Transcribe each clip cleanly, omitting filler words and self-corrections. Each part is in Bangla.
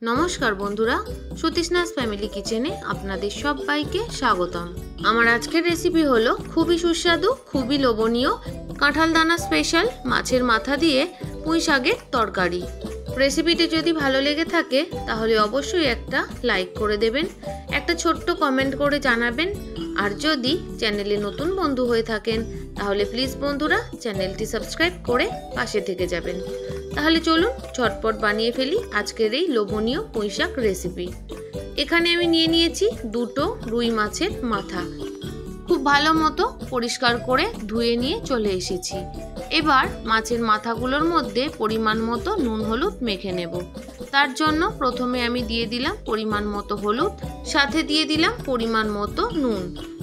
नमस्कार बंधुरा सुतीस्नास फैमिली किचेने आपनादेर सबाइके स्वागतम। आमार आजकेर रेसिपि हलो खूबई सुस्वादु खूबई लोभनीय काँठाल दाना स्पेशल माछेर माथा दिए पुঁই শাকের तरकारी। रेसिपिटी यदि भालो लेगे थाके ताहले अवश्यई एकटा लाइक करे देबेन, एकटा छोट्ट कमेंट करे जानाबेन और यदि चैनेले नतून बंधु हये थाकेन ताहले प्लिज बंधुरा चैनेलटी सबस्क्राइब करे पाशे थेके जाबेन। ताहले चलुन झटपट बानिये फेली आजकेर एई लोभनीय पुঁই শাক रेसिपि। एखाने आमि निये नियेछि दुटो रुई माछेर माथा। खूब भालो मतो परिष्कार करे धुए निये चले एसेछि। एबार माछेर माथागुलोर मध्य परिमाण मतो नुन हलुद मेखे नेब। तार जन्य प्रथमे आमि दिये दिलाम परिमाण मतो हलुद, साथे दिये दिलाम परिमाण मतो नुन।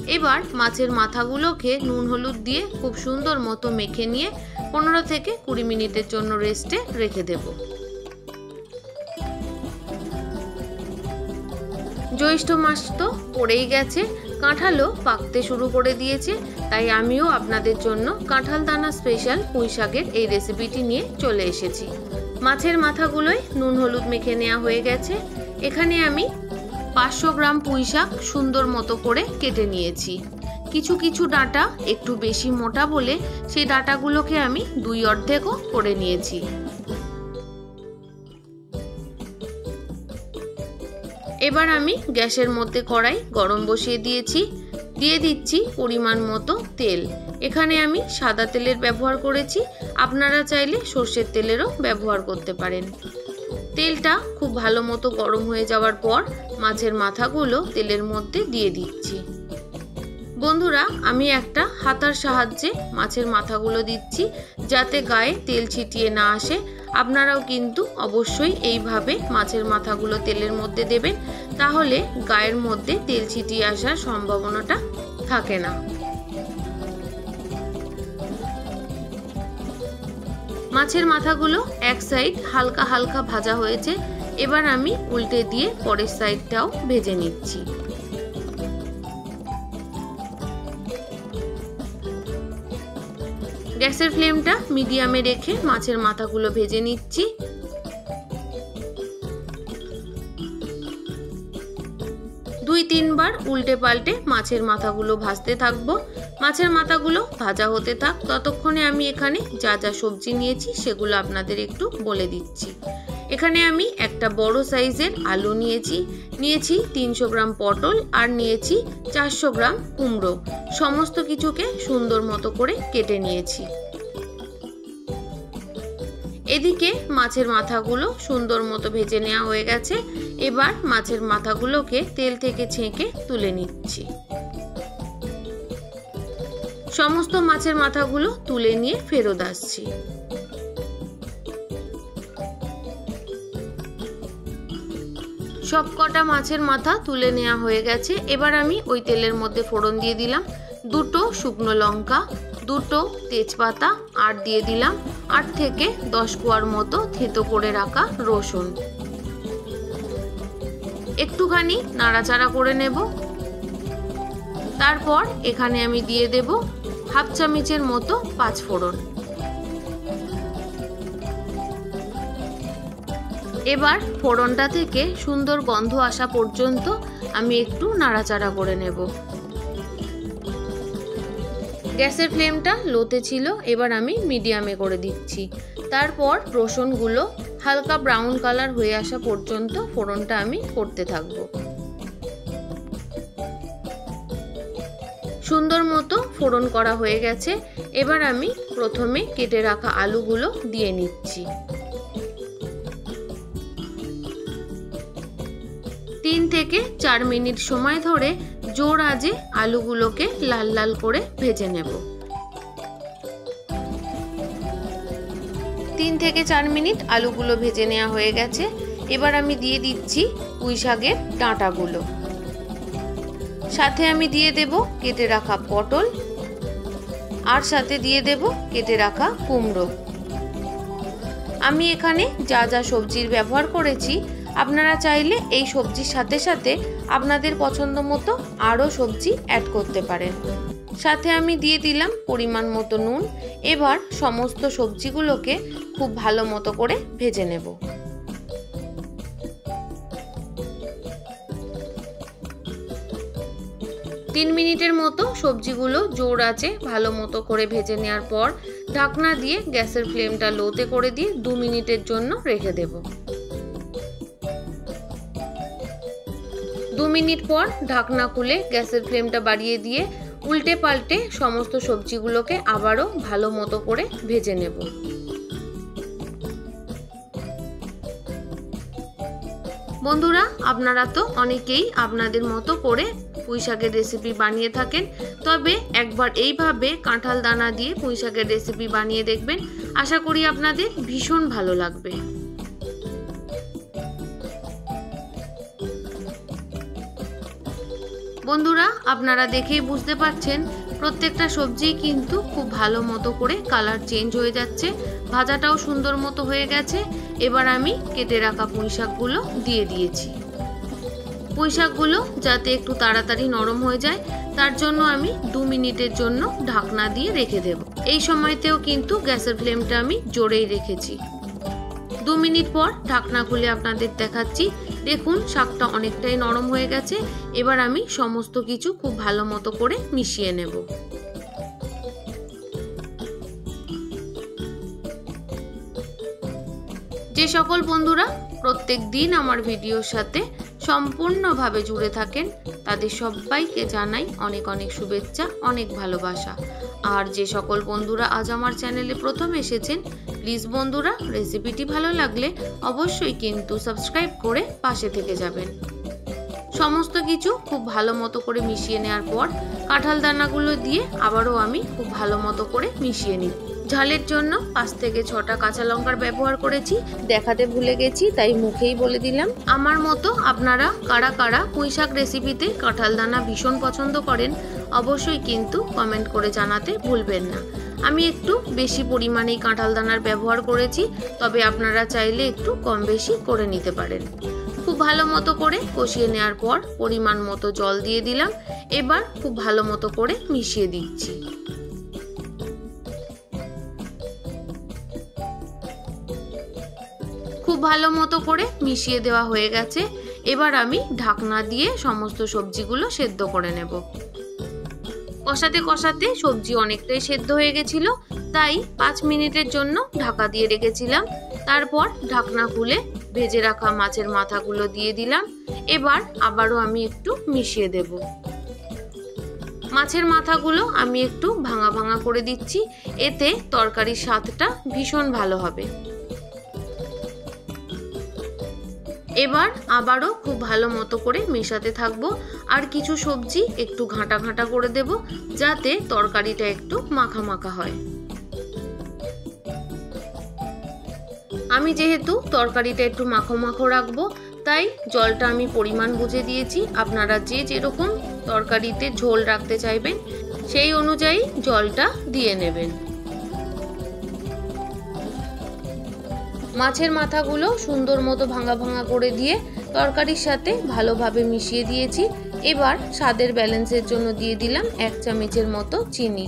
एबार माछेर माथागुलोके नुन हलुद दिये खूब सुंदर मतो मेखे निये 15 থেকে 20 मिनिटेर जन्य रेस्टे रेखे देब। ज्यैष्ठ मास तो पड़ेई गेছে, কাঁঠালও পাকতে শুরু করে দিয়েছে, তাই আমিও আপনাদের জন্য কাঁঠাল দানা স্পেশাল পুঁই শাকের এই রেসিপিটি নিয়ে চলে এসেছি। মাছের মাথাগুলোয় নুন হলুদ মেখে নেওয়া হয়ে গেছে। এখানে আমি 500 গ্রাম পুঁই শাক সুন্দর মতো করে কেটে নিয়েছি। কিছু কিছু ডাঁটা একটু বেশি মোটা বলে সেই ডাঁটাগুলোকে আমি 2 অর্ধেকও করে নিয়েছি। এবার আমি গ্যাসের মধ্যে কড়াই গরম বসিয়ে দিয়েছি। দিয়ে দিচ্ছি পরিমাণ মতো তেল। এখানে আমি সাদা তেলের ব্যবহার করেছি, আপনারা চাইলে সরষের তেলেরও ব্যবহার করতে পারেন। তেলটা খুব ভালো মতো গরম হয়ে যাওয়ার পর মাছের মাথাগুলো তেলের মধ্যে দিয়ে দিচ্ছি। বন্ধুরা, আমি একটা হাতার সাহায্যে মাছের মাথাগুলো দিচ্ছি যাতে গায়ে তেল ছিটিয়ে না আসে। আপনারাও কিন্তু অবশ্যই এইভাবে মাছের মাথাগুলো তেলের মধ্যে দেবেন, তাহলে গায়ের মধ্যে তেল ছিটিয়ে আসার সম্ভাবনাটা থাকে না। মাছের মাথাগুলো এক সাইড হালকা হালকা ভাজা হয়েছে। এবার আমি উল্টে দিয়ে পরের সাইডটাও ভেজে নিচ্ছি। গ্যাসের ফ্লেমটা মিডিয়ামে রেখে মাছের মাথাগুলো ভেজে নিচ্ছি। 2-3 বার উল্টে পাল্টে মাছের মাথাগুলো ভাজতে থাকবো। মাছের মাথাগুলো ভাজা হতে থাক, ততক্ষণে আমি এখানে যা যা সবজি নিয়েছি সেগুলো আপনাদের একটু বলে দিচ্ছি। এখানে আমি একটা বড় সাইজের আলু নিয়েছি, 300 গ্রাম পটল আর নিয়েছি 400 গ্রাম কুমড়ো। সমস্ত কিছুকে সুন্দর মতো করে কেটে নিয়েছি। এদিকে মাছের মাথাগুলো সুন্দর মতো ভেজে নেওয়া হয়ে গেছে। এবার মাছের মাথাগুলোকে তেল থেকে ছেঁকে তুলে নিচ্ছি। সমস্ত মাছের মাথাগুলো তুলে নিয়ে ফেরত আসছি। সবকটা মাছের মাথা তুলে নেওয়া হয়ে গেছে। এবার আমি ওই তেলের মধ্যে ফোড়ন দিয়ে দিলাম 2টো শুকনো লঙ্কা, 2টো তেজপাতা আর দিয়ে দিলাম 8 থেকে 10 কোয়ার মতো থেতো করে রাখা রসুন। একটুখানি নাড়াচাড়া করে নেব। তারপর এখানে আমি দিয়ে দেব হাফ চামচের মতো 5 ফোড়ন। এবার ফোড়নটা থেকে সুন্দর গন্ধ আসা পর্যন্ত আমি একটু নাড়াচাড়া করে নেব। গ্যাসের ফ্লেমটা লোতে ছিল, এবার আমি মিডিয়ামে করে দিচ্ছি। তারপর রসুনগুলো হালকা ব্রাউন কালার হয়ে আসা পর্যন্ত ফোড়নটা আমি করতে থাকব। সুন্দর মতো ফোড়ন করা হয়ে গেছে। এবার আমি প্রথমে কেটে রাখা আলুগুলো দিয়ে নিচ্ছি। 3 থেকে 4 মিনিট সময় ধরে জোর আঁচে আলুগুলোকে লাল লাল করে ভেজে নেব। 3 থেকে 4 মিনিট আলুগুলো ভেজে নেওয়া হয়ে গেছে। এবার আমি দিয়ে দিচ্ছি পুঁই শাকের ডাঁটাগুলো, সাথে আমি দিয়ে দেব কেটে রাখা পটল আর সাথে দিয়ে দেব কেটে রাখা কুমড়ো। আমি এখানে যা যা সবজির ব্যবহার করেছি আপনারা চাইলে এই সবজির সাথে সাথে আপনাদের পছন্দ মতো আরও সবজি অ্যাড করতে পারেন। সাথে আমি দিয়ে দিলাম পরিমাণ মতো নুন। এবার সমস্ত সবজিগুলোকে খুব ভালো মতো করে ভেজে নেব। 3 মিনিটের মতো সবজিগুলো জোর আঁচে ভালো মতো করে ভেজে নেওয়ার পর ঢাকনা দিয়ে গ্যাসের ফ্লেমটা লোতে করে দিয়ে 2 মিনিটের জন্য রেখে দেব। 2 মিনিট পর ঢাকনা খুলে গ্যাসের ফ্লেমটা বাড়িয়ে দিয়ে উল্টে পাল্টে সমস্ত সবজিগুলোকে আবারও ভালো মতো করে ভেজে নেব। বন্ধুরা, আপনারা তো অনেকেই আপনাদের মতো করে পুঁই শাকের রেসিপি বানিয়ে থাকেন, তবে একবার এইভাবে কাঁঠাল দানা দিয়ে পুঁই শাকের রেসিপি বানিয়ে দেখবেন। আশা করি আপনাদের ভীষণ ভালো লাগবে। বন্ধুরা, আপনারা দেখেই বুঝতে পারছেন প্রত্যেকটা সবজি কিন্তু খুব ভালো মতো করে কালার চেঞ্জ হয়ে যাচ্ছে, ভাজাটাও সুন্দর মতো হয়ে গেছে। এবার আমি কেটে রাখা পুঁই শাকগুলো দিয়ে দিয়েছি। পুঁই শাকগুলো যাতে একটু তাড়াতাড়ি নরম হয়ে যায় তার জন্য আমি 2 মিনিটের জন্য ঢাকনা দিয়ে রেখে দেব। এই সময়তেও কিন্তু গ্যাসের ফ্লেমটা আমি জোরেই রেখেছি। 2 মিনিট পর ঢাকনা খুলে আপনাদের দেখাচ্ছি। দেখুন শাকটা অনেকটাই নরম হয়ে গেছে। এবার আমি সমস্ত কিছু খুব ভালো মতো করে মিশিয়ে নেব। যে সকল বন্ধুরা প্রত্যেক দিন আমার ভিডিওর সাথে সম্পূর্ণভাবে জুড়ে থাকেন তাদের সবাইকে জানাই অনেক অনেক শুভেচ্ছা, অনেক ভালোবাসা। আর যে সকল বন্ধুরা আজ আমার চ্যানেলে প্রথম এসেছেন, প্লিজ বন্ধুরা রেসিপিটি ভালো লাগলে অবশ্যই কিন্তু সাবস্ক্রাইব করে পাশে থেকে যাবেন। সমস্ত কিছু খুব ভালো মতো করে মিশিয়ে নেওয়ার পর কাঁঠাল দানাগুলো দিয়ে আবারও আমি খুব ভালো মতো করে মিশিয়ে নিই। ঝালের জন্য 5 থেকে 6টা কাঁচা লঙ্কার ব্যবহার করেছি, দেখাতে ভুলে গেছি তাই মুখেই বলে দিলাম। আমার মতো আপনারা কারা কারা পুঁই শাক রেসিপিতে কাঁঠাল দানা ভীষণ পছন্দ করেন অবশ্যই কিন্তু কমেন্ট করে জানাতে ভুলবেন না। আমি একটু বেশি পরিমাণেই কাঁঠাল দানার ব্যবহার করেছি, তবে আপনারা চাইলে একটু কম বেশি করে নিতে পারেন। খুব ভালো মতো করে কষিয়ে নেওয়ার পর পরিমাণ মতো জল দিয়ে দিলাম। এবার খুব ভালো মতো করে মিশিয়ে দিচ্ছি। খুব ভালো মতো করে মিশিয়ে দেওয়া হয়ে গেছে। এবার আমি ঢাকনা দিয়ে সমস্ত সবজিগুলো সেদ্ধ করে নেব। কষাতে কষাতে সবজি অনেকটাই সেদ্ধ হয়ে গেছিল, তাই 5 মিনিটের জন্য ঢাকা দিয়ে রেখেছিলাম। তারপর ঢাকনা খুলে ভেজে রাখা মাছের মাথাগুলো দিয়ে দিলাম। এবার আবারও আমি একটু মিশিয়ে দেব। মাছের মাথাগুলো আমি একটু ভাঙা ভাঙা করে দিচ্ছি, এতে তরকারির স্বাদটা ভীষণ ভালো হবে। এবার আবারও খুব ভালো মতো করে মেশাতে থাকবো। আর কিছু সবজি একটু ঘাঁটা ঘাঁটা করে দেব যাতে তরকারিটা একটু মাখা মাখা হয়। আমি যেহেতু তরকারিটা একটু মাখো মাখো রাখবো তাই জলটা আমি পরিমাণ বুঝে দিয়েছি। আপনারা যে যেরকম তরকারিতে ঝোল রাখতে চাইবেন সেই অনুযায়ী জলটা দিয়ে নেবেন। মাছের মাথাগুলো সুন্দর মতো ভাঙা ভাঙা করে দিয়ে তরকারির সাথে ভালোভাবে মিশিয়ে দিয়েছি। এবার স্বাদের ব্যালেন্সের জন্য দিয়ে দিলাম 1 চামচের মতো চিনি।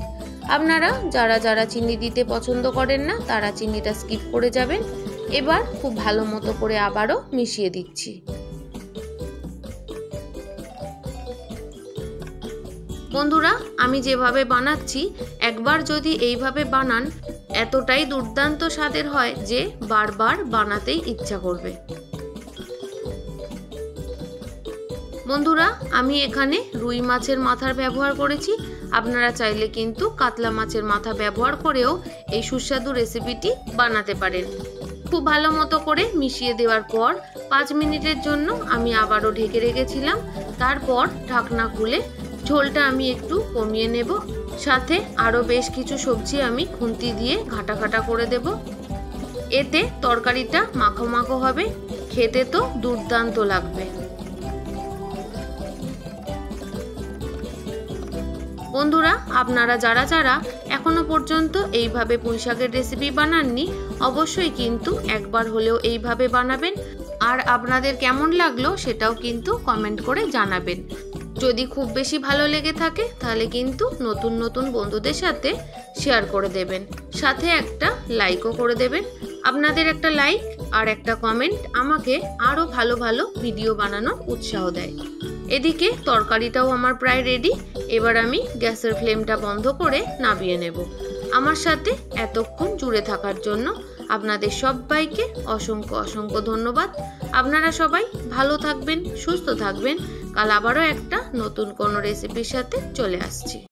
আপনারা যারা যারা চিনি দিতে পছন্দ করেন না তারা চিনিটা স্কিপ করে যাবেন। এবার খুব ভালো মতো করে আবারও মিশিয়ে দিচ্ছি। বন্ধুরা, আমি যেভাবে বানাচ্ছি একবার যদি এইভাবে বানান এতটাই দুর্দান্ত স্বাদের হয় যে বারবার বানাতেই ইচ্ছা করবে। বন্ধুরা, আমি এখানে রুই মাছের মাথার ব্যবহার করেছি। আপনারা চাইলে কিন্তু কাতলা মাছের মাথা ব্যবহার করেও এই সুস্বাদু রেসিপিটি বানাতে পারেন। খুব ভালো মতো করে মিশিয়ে দেওয়ার পর 5 মিনিটের জন্য আমি আবারও ঢেকে রেখেছিলাম। তারপর ঢাকনা খুলে ঝোলটা আমি একটু কমিয়ে নেব। সাথে আরও বেশ কিছু সবজি আমি খুন্তি দিয়ে ঘাটা ঘাটা করে দেব। এতে তরকারিটা মাখো মাখো হবে, খেতে তো দুর্দান্ত লাগবে। বন্ধুরা, আপনারা যারা যারা এখনো পর্যন্ত এইভাবে পুঁই শাকের রেসিপি বানাননি অবশ্যই কিন্তু একবার হলেও এইভাবে বানাবেন। আর আপনাদের কেমন লাগলো সেটাও কিন্তু কমেন্ট করে জানাবেন। যদি খুব বেশি ভালো লেগে থাকে তাহলে কিন্তু নতুন নতুন বন্ধুদের সাথে শেয়ার করে দেবেন, সাথে একটা লাইকও করে দেবেন। আপনাদের একটা লাইক আর একটা কমেন্ট আমাকে আরও ভালো ভালো ভিডিও বানানোর উৎসাহ দেয়। এদিকে তরকারিটাও আমার প্রায় রেডি। এবার আমি গ্যাসের ফ্লেমটা বন্ধ করে নামিয়ে নেব। আমার সাথে এতক্ষণ জুড়ে থাকার জন্য আপনাদের সবাইকে অসংখ্য অসংখ্য ধন্যবাদ। আপনারা সবাই ভালো থাকবেন, সুস্থ থাকবেন। কাল আবারও একটা নতুন কোনো রেসিপির সাথে চলে আসছি।